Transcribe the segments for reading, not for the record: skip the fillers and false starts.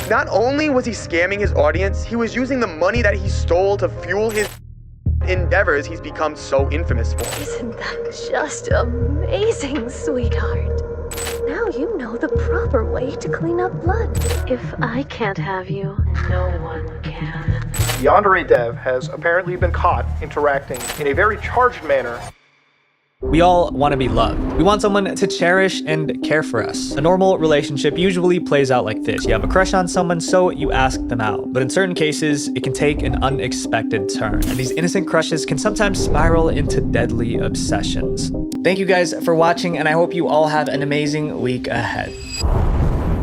Not only was he scamming his audience, he was using the money that he stole to fuel his endeavors he's become so infamous for. Isn't that just amazing, sweetheart? Now you know the proper way to clean up blood. If I can't have you, no one can. Yandere Dev has apparently been caught interacting in a very charged manner. We all want to be loved. We want someone to cherish and care for us. A normal relationship usually plays out like this. You have a crush on someone, so you ask them out. But in certain cases, it can take an unexpected turn. And these innocent crushes can sometimes spiral into deadly obsessions. Thank you guys for watching, and I hope you all have an amazing week ahead.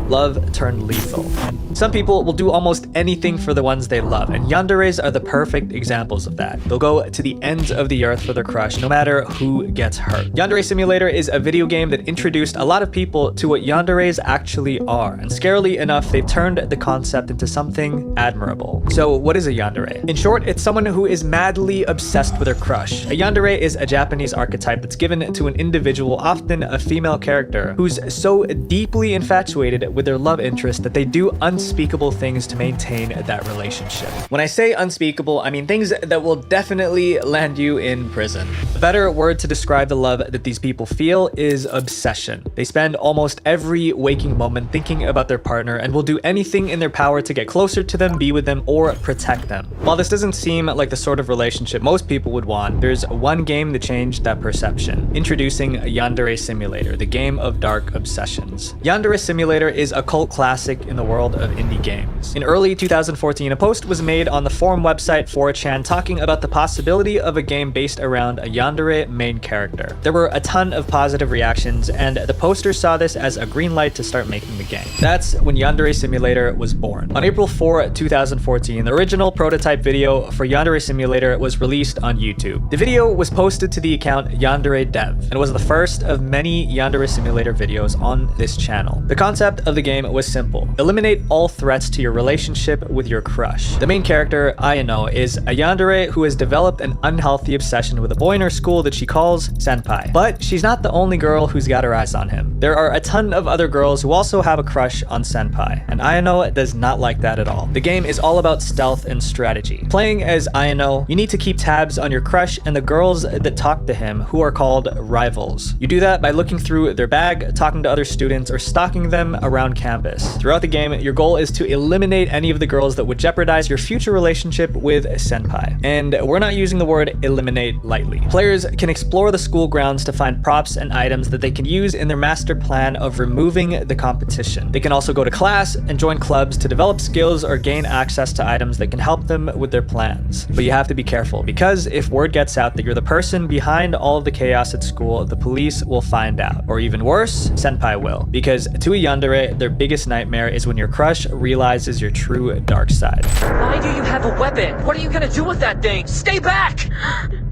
Love turned lethal. Some people will do almost anything for the ones they love, and yanderes are the perfect examples of that. They'll go to the ends of the earth for their crush, no matter who gets hurt. Yandere Simulator is a video game that introduced a lot of people to what yanderes actually are, and scarily enough, they've turned the concept into something admirable. So what is a yandere? In short, it's someone who is madly obsessed with their crush. A yandere is a Japanese archetype that's given to an individual, often a female character, who's so deeply infatuated with their love interest that they do unspeakable things to maintain that relationship. When I say unspeakable, I mean things that will definitely land you in prison. A better word to describe the love that these people feel is obsession. They spend almost every waking moment thinking about their partner and will do anything in their power to get closer to them, be with them, or protect them. While this doesn't seem like the sort of relationship most people would want, there's one game that changed that perception. Introducing Yandere Simulator, the game of dark obsessions. Yandere Simulator is a cult classic in the world of indie games. In early 2014, a post was made on the forum website 4chan talking about the possibility of a game based around a yandere main character. There were a ton of positive reactions, and the posters saw this as a green light to start making the game. That's when Yandere Simulator was born. On April 4, 2014, the original prototype video for Yandere Simulator was released on YouTube. The video was posted to the account Yandere Dev, and was the first of many Yandere Simulator videos on this channel. The concept of the game was simple. Eliminate all threats to your relationship with your crush. The main character, Ayano, is a yandere who has developed an unhealthy obsession with a boy in her school that she calls Senpai. But she's not the only girl who's got her eyes on him. There are a ton of other girls who also have a crush on Senpai, and Ayano does not like that at all. The game is all about stealth and strategy. Playing as Ayano, you need to keep tabs on your crush and the girls that talk to him, who are called rivals. You do that by looking through their bag, talking to other students, or stalking them around campus. Throughout the game, your goal is to eliminate any of the girls that would jeopardize your future relationship with Senpai. And we're not using the word eliminate lightly. Players can explore the school grounds to find props and items that they can use in their master plan of removing the competition. They can also go to class and join clubs to develop skills or gain access to items that can help them with their plans. But you have to be careful, because if word gets out that you're the person behind all of the chaos at school, the police will find out. Or even worse, Senpai will. Because to a yandere, their biggest nightmare is when your crush realizes your true dark side. Why do you have a weapon? What are you gonna do with that thing? Stay back!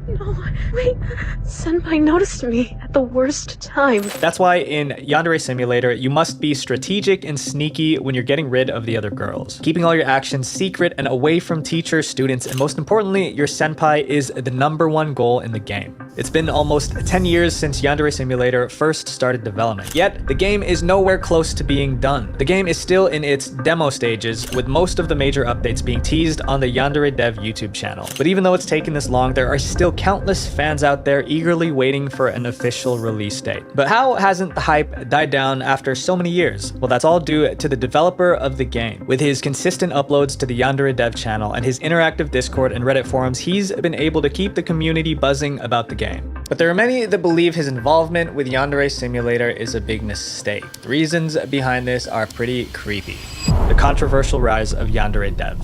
No, wait. Senpai noticed me at the worst time. That's why in Yandere Simulator, you must be strategic and sneaky when you're getting rid of the other girls. Keeping all your actions secret and away from teachers, students, and most importantly, your senpai is the #1 goal in the game. It's been almost 10 years since Yandere Simulator first started development, yet the game is nowhere close to being done. The game is still in its demo stages, with most of the major updates being teased on the Yandere Dev YouTube channel. But even though it's taken this long, there are still countless fans out there eagerly waiting for an official release date. But how hasn't the hype died down after so many years? Well, that's all due to the developer of the game. With his consistent uploads to the Yandere Dev channel and his interactive Discord and Reddit forums, he's been able to keep the community buzzing about the game. But there are many that believe his involvement with Yandere Simulator is a big mistake. The reasons behind this are pretty creepy. The controversial rise of Yandere Dev.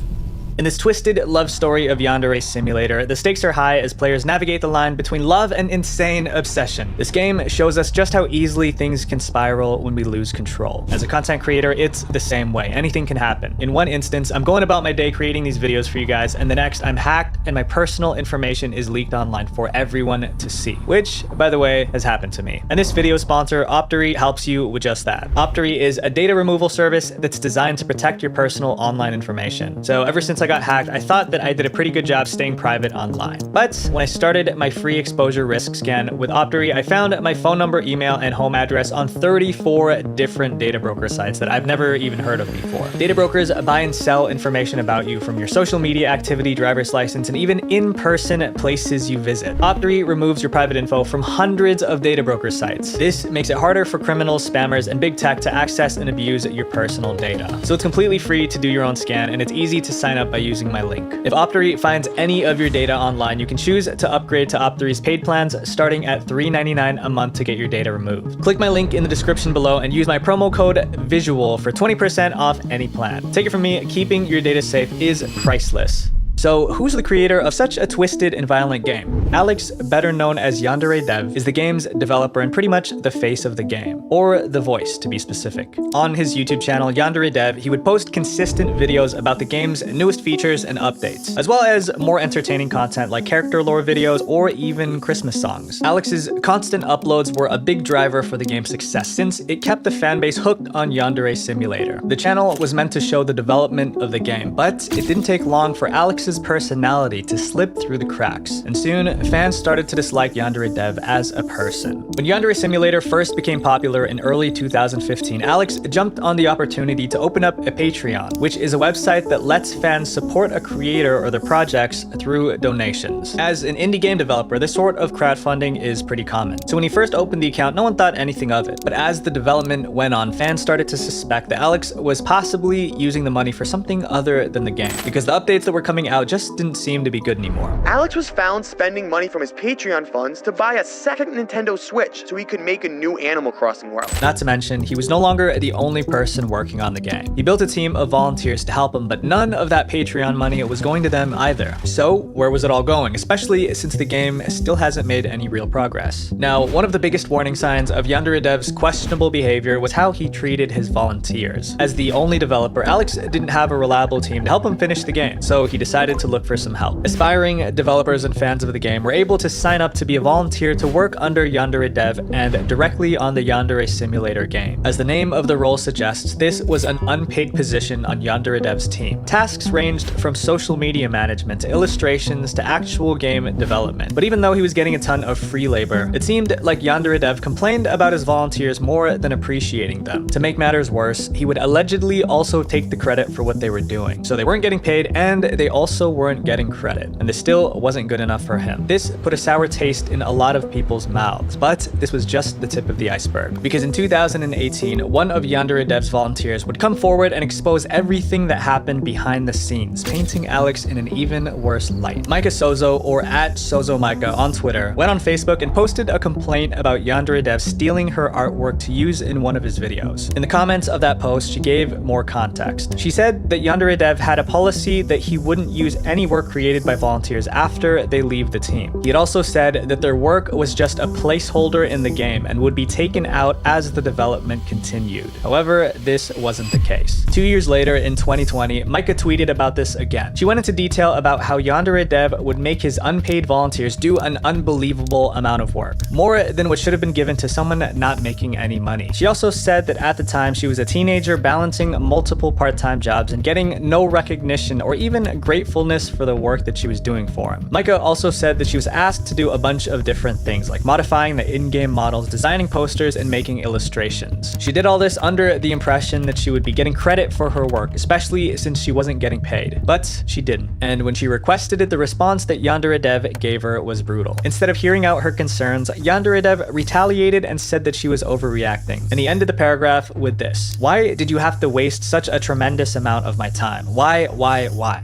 In this twisted love story of Yandere Simulator, the stakes are high as players navigate the line between love and insane obsession. This game shows us just how easily things can spiral when we lose control. As a content creator, it's the same way. Anything can happen. In one instance, I'm going about my day creating these videos for you guys, and the next, I'm hacked and my personal information is leaked online for everyone to see, which, by the way, has happened to me. And this video sponsor, Optory, helps you with just that. Optory is a data removal service that's designed to protect your personal online information. So ever since I I got hacked, I thought that I did a pretty good job staying private online. But when I started my free exposure risk scan with Optory, I found my phone number, email, and home address on 34 different data broker sites that I've never even heard of before. Data brokers buy and sell information about you from your social media activity, driver's license, and even in-person places you visit. Optory removes your private info from hundreds of data broker sites. This makes it harder for criminals, spammers, and big tech to access and abuse your personal data. So it's completely free to do your own scan, and it's easy to sign up by using my link. If Optory finds any of your data online, you can choose to upgrade to Optory's paid plans starting at $3.99 a month to get your data removed. Click my link in the description below and use my promo code VISUAL for 20% off any plan. Take it from me, keeping your data safe is priceless. So who's the creator of such a twisted and violent game? Alex, better known as Yandere Dev, is the game's developer and pretty much the face of the game, or the voice to be specific. On his YouTube channel, Yandere Dev, he would post consistent videos about the game's newest features and updates, as well as more entertaining content like character lore videos or even Christmas songs. Alex's constant uploads were a big driver for the game's success since it kept the fanbase hooked on Yandere Simulator. The channel was meant to show the development of the game, but it didn't take long for Alex's personality to slip through the cracks, and soon fans started to dislike Yandere Dev as a person. When Yandere Simulator first became popular in early 2015, Alex jumped on the opportunity to open up a Patreon, which is a website that lets fans support a creator or their projects through donations. As an indie game developer, this sort of crowdfunding is pretty common. So when he first opened the account, no one thought anything of it. But as the development went on, fans started to suspect that Alex was possibly using the money for something other than the game, because the updates that were coming out just didn't seem to be good anymore. Alex was found spending money from his Patreon funds to buy a second Nintendo Switch so he could make a new Animal Crossing world. Not to mention, he was no longer the only person working on the game. He built a team of volunteers to help him, but none of that Patreon money was going to them either. So where was it all going, especially since the game still hasn't made any real progress? Now, one of the biggest warning signs of Yandere Dev's questionable behavior was how he treated his volunteers. As the only developer, Alex didn't have a reliable team to help him finish the game, so he decided to look for some help. Aspiring developers and fans of the game were able to sign up to be a volunteer to work under Yandere Dev and directly on the Yandere Simulator game. As the name of the role suggests, this was an unpaid position on Yandere Dev's team. Tasks ranged from social media management to illustrations to actual game development. But even though he was getting a ton of free labor, it seemed like Yandere Dev complained about his volunteers more than appreciating them. To make matters worse, he would allegedly also take the credit for what they were doing. So they weren't getting paid, and they also weren't getting credit, and this still wasn't good enough for him. This put a sour taste in a lot of people's mouths, but this was just the tip of the iceberg, because in 2018, one of Yandere Dev's volunteers would come forward and expose everything that happened behind the scenes, painting Alex in an even worse light. Micah Sozo, or @SozoMicah on Twitter, went on Facebook and posted a complaint about Yandere Dev stealing her artwork to use in one of his videos. In the comments of that post, she gave more context. She said that Yandere Dev had a policy that he wouldn't use any work created by volunteers after they leave the team. He had also said that their work was just a placeholder in the game and would be taken out as the development continued. However, this wasn't the case. 2 years later, in 2020, Micah tweeted about this again. She went into detail about how Yandere Dev would make his unpaid volunteers do an unbelievable amount of work, more than what should have been given to someone not making any money. She also said that at the time she was a teenager balancing multiple part-time jobs and getting no recognition or even gratefulness for the work that she was doing for him. Micah also said that she was asked to do a bunch of different things, like modifying the in-game models, designing posters, and making illustrations. She did all this under the impression that she would be getting credit for her work, especially since she wasn't getting paid. But she didn't. And when she requested it, the response that Yandere Dev gave her was brutal. Instead of hearing out her concerns, Yandere Dev retaliated and said that she was overreacting. And he ended the paragraph with this: "Why did you have to waste such a tremendous amount of my time? Why?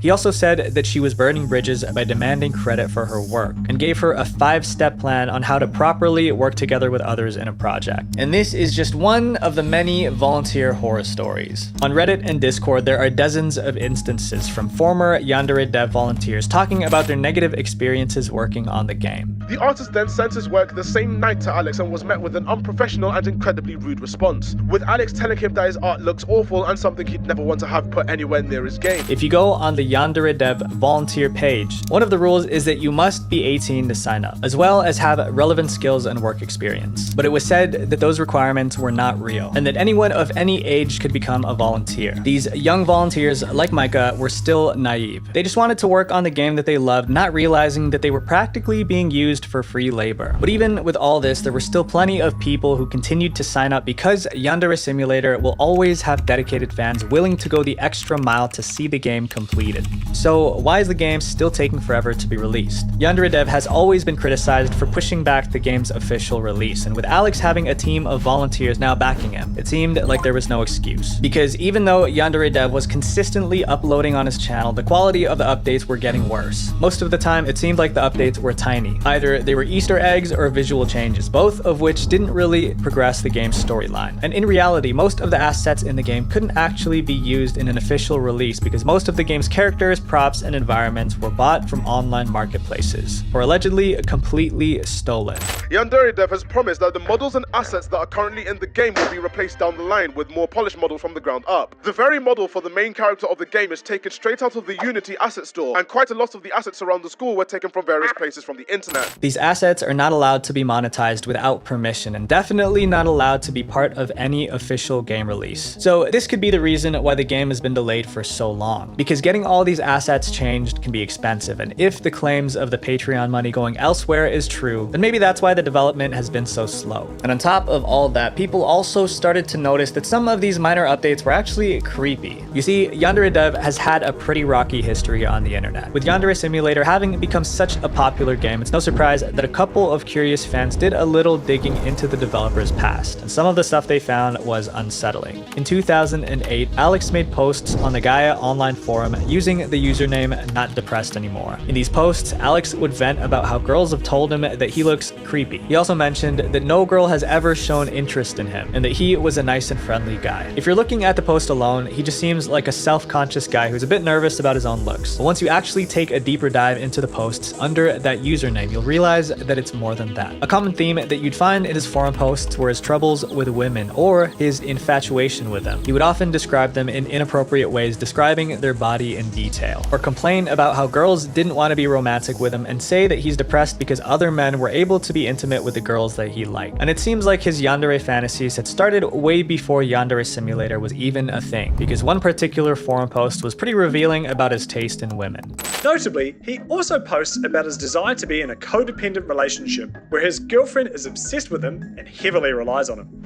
He also said that she was burning bridges by demanding credit for her work, and gave her a 5-step plan on how to properly work together with others in a project. And this is just one of the many volunteer horror stories. On Reddit and Discord, there are dozens of instances from former Yandere Dev volunteers talking about their negative experiences working on the game. The artist then sent his work the same night to Alex and was met with an unprofessional and incredibly rude response, with Alex telling him that his art looks awful and something he'd never want to have put anywhere near his game. If you go on the Yandere Dev volunteer page, one of the rules is that you must be 18 to sign up, as well as have relevant skills and work experience. But it was said that those requirements were not real, and that anyone of any age could become a volunteer. These young volunteers, like Micah, were still naive. They just wanted to work on the game that they loved, not realizing that they were practically being used for free labor. But even with all this, there were still plenty of people who continued to sign up because Yandere Simulator will always have dedicated fans willing to go the extra mile to see the game completed. So why is the game still taking forever to be released? Yandere Dev has always been criticized for pushing back the game's official release, and with Alex having a team of volunteers now backing him, it seemed like there was no excuse. Because even though Yandere Dev was consistently uploading on his channel, the quality of the updates were getting worse. Most of the time, it seemed like the updates were tiny. Either they were Easter eggs or visual changes, both of which didn't really progress the game's storyline. And in reality, most of the assets in the game couldn't actually be used in an official release because most of the game's characters, props, and environments were bought from online marketplaces, or allegedly completely stolen. Yandere Dev has promised that the models and assets that are currently in the game will be replaced down the line with more polished models from the ground up. The very model for the main character of the game is taken straight out of the Unity asset store, and quite a lot of the assets around the school were taken from various places from the internet. These assets are not allowed to be monetized without permission, and definitely not allowed to be part of any official game release. So this could be the reason why the game has been delayed for so long, because getting all these assets changed can be expensive, and if the claims of the Patreon money going elsewhere is true, then maybe that's why the development has been so slow. And on top of all that, people also started to notice that some of these minor updates were actually creepy. You see, Yandere Dev has had a pretty rocky history on the internet. With Yandere Simulator having become such a popular game, it's no surprise that a couple of curious fans did a little digging into the developer's past, and some of the stuff they found was unsettling. In 2008, Alex made posts on the Gaia online forum using the username Not Depressed Anymore. In these posts, Alex would vent about how girls have told him that he looks creepy. He also mentioned that no girl has ever shown interest in him, and that he was a nice and friendly guy. If you're looking at the post alone, he just seems like a self-conscious guy who's a bit nervous about his own looks. But once you actually take a deeper dive into the posts under that username, you'll realize that it's more than that. A common theme that you'd find in his forum posts were his troubles with women, or his infatuation with them. He would often describe them in inappropriate ways, describing their body in detail, or complain about how girls didn't want to be romantic with him and say that he's depressed because other men were able to be intimate with the girls that he liked. And it seems like his yandere fantasies had started way before Yandere Simulator was even a thing, because one particular forum post was pretty revealing about his taste in women. Notably, he also posts about his desire to be in a codependent relationship, where his girlfriend is obsessed with him and heavily relies on him.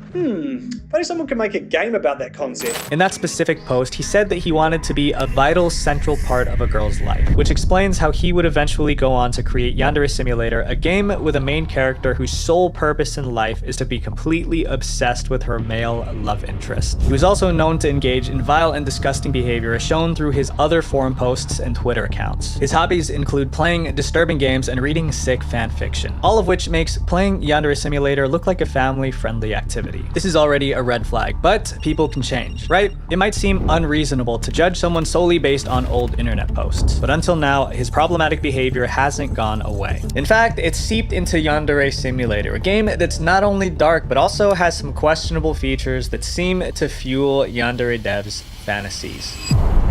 Maybe someone could make a game about that concept. In that specific post, he said that he wanted to be a vital, central part of a girl's life, which explains how he would eventually go on to create Yandere Simulator, a game with a main character whose sole purpose in life is to be completely obsessed with her male love interest. He was also known to engage in vile and disgusting behavior, as shown through his other forum posts and Twitter accounts. His hobbies include playing disturbing games and reading sick fan fiction, all of which makes playing Yandere Simulator look like a family-friendly activity. This is already a red flag, but people can change, right? It might seem unreasonable to judge someone solely based on old internet posts, but until now, his problematic behavior hasn't gone away. In fact, it's seeped into Yandere Simulator, a game that's not only dark, but also has some questionable features that seem to fuel Yandere Dev's fantasies.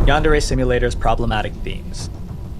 Yandere Simulator's problematic themes.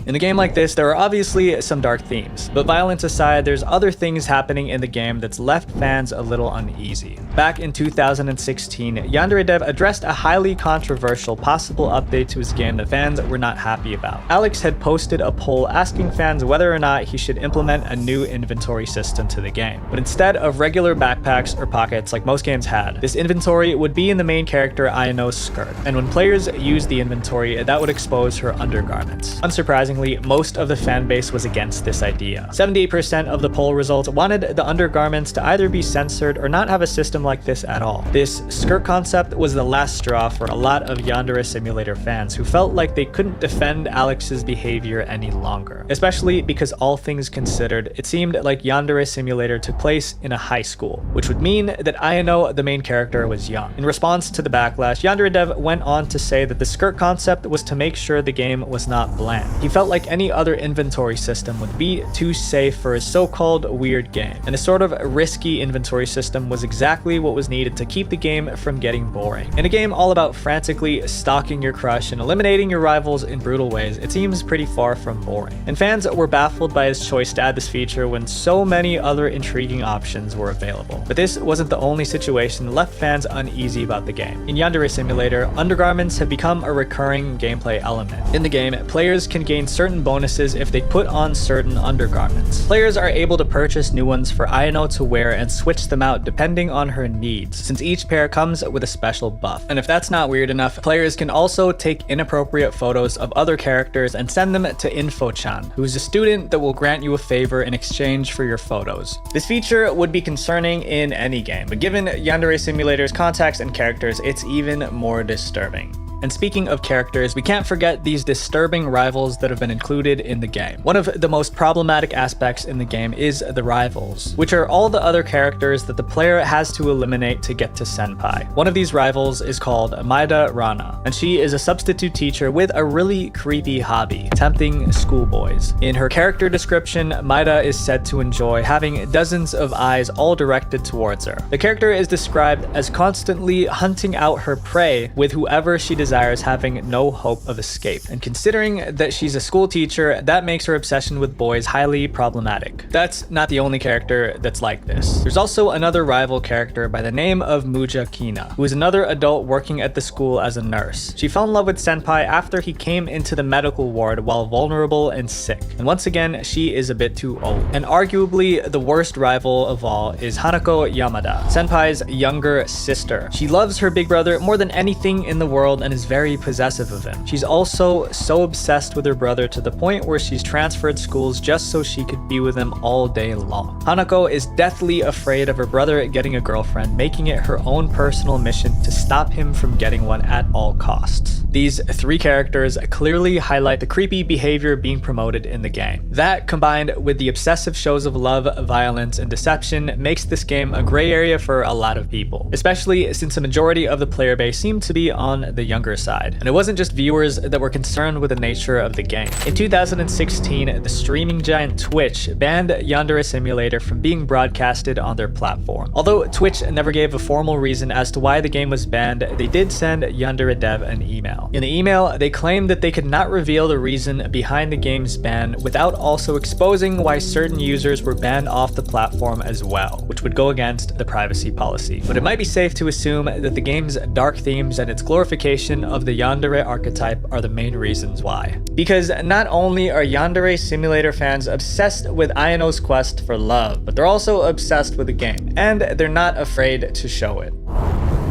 In a game like this, there are obviously some dark themes, but violence aside, there's other things happening in the game that's left fans a little uneasy. Back in 2016, Yandere Dev addressed a highly controversial possible update to his game that fans were not happy about. Alex had posted a poll asking fans whether or not he should implement a new inventory system to the game. But instead of regular backpacks or pockets like most games had, this inventory would be in the main character Ayano's skirt, and when players used the inventory, that would expose her undergarments. Unsurprisingly, most of the fan base was against this idea. 78% of the poll results wanted the undergarments to either be censored or not have a system like this at all. This skirt concept was the last straw for a lot of Yandere Simulator fans who felt like they couldn't defend Alex's behavior any longer. Especially because, all things considered, it seemed like Yandere Simulator took place in a high school, which would mean that Ayano, the main character, was young. In response to the backlash, Yandere Dev went on to say that the skirt concept was to make sure the game was not bland. He felt felt like any other inventory system would be too safe for a so-called weird game. And a sort of risky inventory system was exactly what was needed to keep the game from getting boring. In a game all about frantically stalking your crush and eliminating your rivals in brutal ways, it seems pretty far from boring. And fans were baffled by his choice to add this feature when so many other intriguing options were available. But this wasn't the only situation that left fans uneasy about the game. In Yandere Simulator, undergarments have become a recurring gameplay element. In the game, players can gain certain bonuses if they put on certain undergarments. Players are able to purchase new ones for Ayano to wear and switch them out depending on her needs, since each pair comes with a special buff. And if that's not weird enough, players can also take inappropriate photos of other characters and send them to Info-chan, who's a student that will grant you a favor in exchange for your photos. This feature would be concerning in any game, but given Yandere Simulator's context and characters, it's even more disturbing. And speaking of characters, we can't forget these disturbing rivals that have been included in the game. One of the most problematic aspects in the game is the rivals, which are all the other characters that the player has to eliminate to get to Senpai. One of these rivals is called Maeda Rana, and she is a substitute teacher with a really creepy hobby, tempting schoolboys. In her character description, Maeda is said to enjoy having dozens of eyes all directed towards her. The character is described as constantly hunting out her prey with whoever she desires, having no hope of escape. And considering that she's a school teacher, that makes her obsession with boys highly problematic. That's not the only character that's like this. There's also another rival character by the name of Muja Kina, who is another adult working at the school as a nurse. She fell in love with Senpai after he came into the medical ward while vulnerable and sick. And once again, she is a bit too old. And arguably the worst rival of all is Hanako Yamada, Senpai's younger sister. She loves her big brother more than anything in the world and is very possessive of him. She's also so obsessed with her brother to the point where she's transferred schools just so she could be with him all day long. Hanako is deathly afraid of her brother getting a girlfriend, making it her own personal mission to stop him from getting one at all costs. These three characters clearly highlight the creepy behavior being promoted in the game. That, combined with the obsessive shows of love, violence, and deception, makes this game a gray area for a lot of people, especially since a majority of the player base seem to be on the younger side. And it wasn't just viewers that were concerned with the nature of the game. In 2016, the streaming giant Twitch banned Yandere Simulator from being broadcasted on their platform. Although Twitch never gave a formal reason as to why the game was banned, they did send Yandere Dev an email. In the email, they claimed that they could not reveal the reason behind the game's ban without also exposing why certain users were banned off the platform as well, which would go against the privacy policy. But it might be safe to assume that the game's dark themes and its glorification of the Yandere archetype are the main reasons why. Because not only are Yandere Simulator fans obsessed with Ayano's quest for love, but they're also obsessed with the game, and they're not afraid to show it.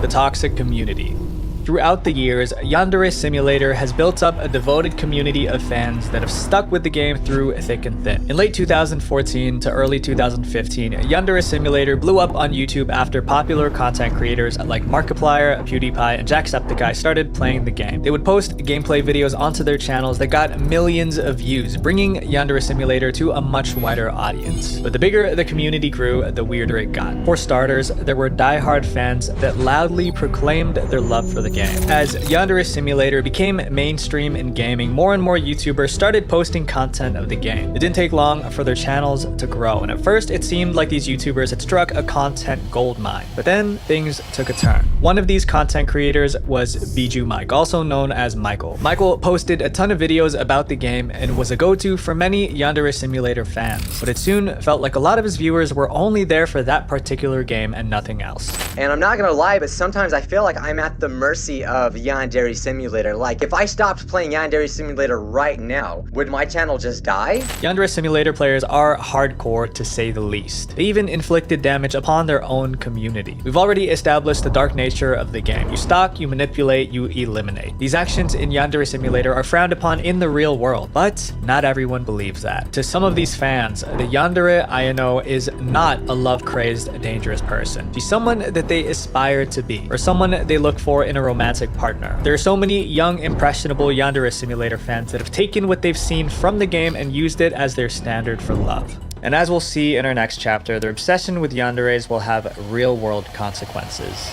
The toxic community. Throughout the years, Yandere Simulator has built up a devoted community of fans that have stuck with the game through thick and thin. In late 2014 to early 2015, Yandere Simulator blew up on YouTube after popular content creators like Markiplier, PewDiePie, and Jacksepticeye started playing the game. They would post gameplay videos onto their channels that got millions of views, bringing Yandere Simulator to a much wider audience. But the bigger the community grew, the weirder it got. For starters, there were die-hard fans that loudly proclaimed their love for the game. As Yandere Simulator became mainstream in gaming, more and more YouTubers started posting content of the game. It didn't take long for their channels to grow, and at first it seemed like these YouTubers had struck a content goldmine. But then things took a turn. One of these content creators was Bijou Mike, also known as Michael. Michael posted a ton of videos about the game and was a go-to for many Yandere Simulator fans, but it soon felt like a lot of his viewers were only there for that particular game and nothing else. And I'm not gonna lie, but sometimes I feel like I'm at the mercy of Yandere Simulator. Like, if I stopped playing Yandere Simulator right now, would my channel just die? Yandere Simulator players are hardcore, to say the least. They even inflicted damage upon their own community. We've already established the dark nature of the game. You stalk, you manipulate, you eliminate. These actions in Yandere Simulator are frowned upon in the real world, but not everyone believes that. To some of these fans, the Yandere Ayano is not a love-crazed, dangerous person. She's someone that they aspire to be, or someone they look for in a romantic partner. There are so many young, impressionable Yandere Simulator fans that have taken what they've seen from the game and used it as their standard for love. And as we'll see in our next chapter, their obsession with yanderes will have real-world consequences.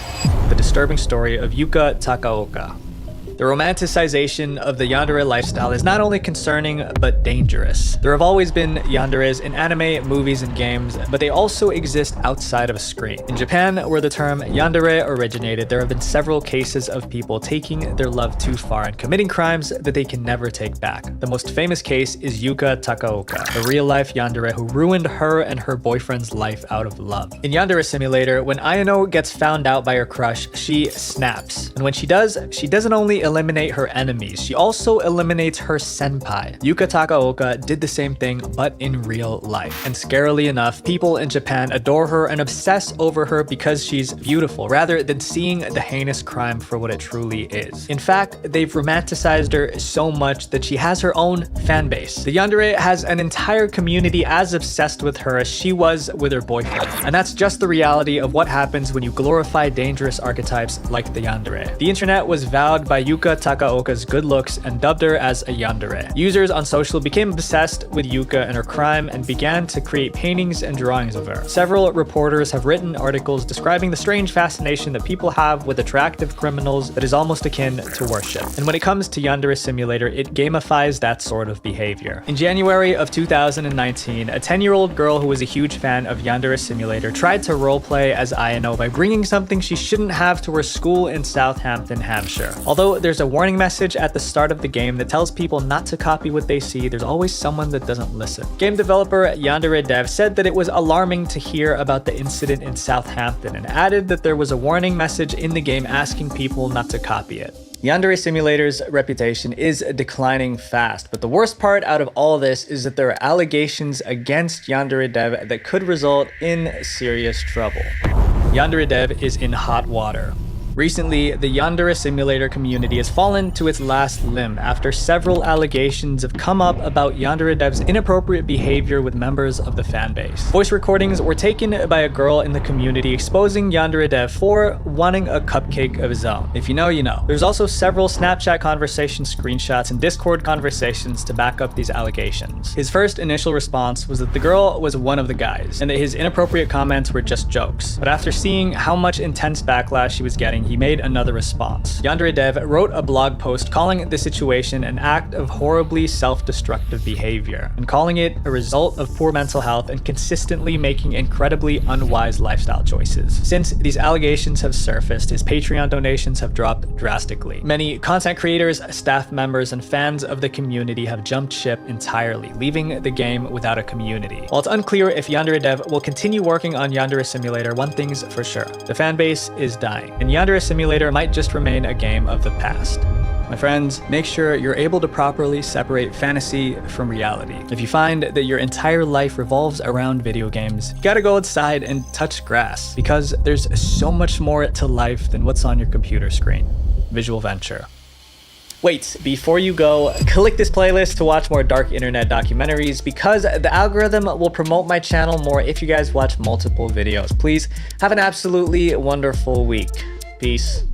The disturbing story of Yuka Takaoka. The romanticization of the yandere lifestyle is not only concerning, but dangerous. There have always been yanderes in anime, movies, and games, but they also exist outside of a screen. In Japan, where the term yandere originated, there have been several cases of people taking their love too far and committing crimes that they can never take back. The most famous case is Yuka Takaoka, a real-life yandere who ruined her and her boyfriend's life out of love. In Yandere Simulator, when Ayano gets found out by her crush, she snaps. And when she does, she doesn't only eliminate her enemies, she also eliminates her senpai. Yuka Takaoka did the same thing, but in real life. And scarily enough, people in Japan adore her and obsess over her because she's beautiful, rather than seeing the heinous crime for what it truly is. In fact, they've romanticized her so much that she has her own fan base. The yandere has an entire community as obsessed with her as she was with her boyfriend. And that's just the reality of what happens when you glorify dangerous archetypes like the yandere. The internet was vowed by Yuka Takaoka's good looks and dubbed her as a yandere. Users on social became obsessed with Yuka and her crime and began to create paintings and drawings of her. Several reporters have written articles describing the strange fascination that people have with attractive criminals that is almost akin to worship. And when it comes to Yandere Simulator, it gamifies that sort of behavior. In January of 2019, a 10-year-old girl who was a huge fan of Yandere Simulator tried to roleplay as Ayano by bringing something she shouldn't have to her school in Southampton, Hampshire. Although there's a warning message at the start of the game that tells people not to copy what they see, there's always someone that doesn't listen. Game developer Yandere Dev said that it was alarming to hear about the incident in Southampton and added that there was a warning message in the game asking people not to copy it. Yandere Simulator's reputation is declining fast, but the worst part out of all this is that there are allegations against Yandere Dev that could result in serious trouble. Yandere Dev is in hot water. Recently, the Yandere Simulator community has fallen to its last limb after several allegations have come up about Yandere Dev's inappropriate behavior with members of the fanbase. Voice recordings were taken by a girl in the community exposing Yandere Dev for wanting a cupcake of his own. If you know, you know. There's also several Snapchat conversation screenshots and Discord conversations to back up these allegations. His first initial response was that the girl was one of the guys, and that his inappropriate comments were just jokes. But after seeing how much intense backlash he was getting, he made another response. Yandere Dev wrote a blog post calling the situation an act of horribly self-destructive behavior, and calling it a result of poor mental health and consistently making incredibly unwise lifestyle choices. Since these allegations have surfaced, his Patreon donations have dropped drastically. Many content creators, staff members, and fans of the community have jumped ship entirely, leaving the game without a community. While it's unclear if Yandere Dev will continue working on Yandere Simulator, one thing's for sure: the fanbase is dying, and Yandere Simulator might just remain a game of the past. My friends, make sure you're able to properly separate fantasy from reality. If you find that your entire life revolves around video games, you gotta go outside and touch grass, because there's so much more to life than what's on your computer screen. Visual Venture. Wait, before you go, click this playlist to watch more dark internet documentaries, because the algorithm will promote my channel more if you guys watch multiple videos. Please have an absolutely wonderful week. Peace.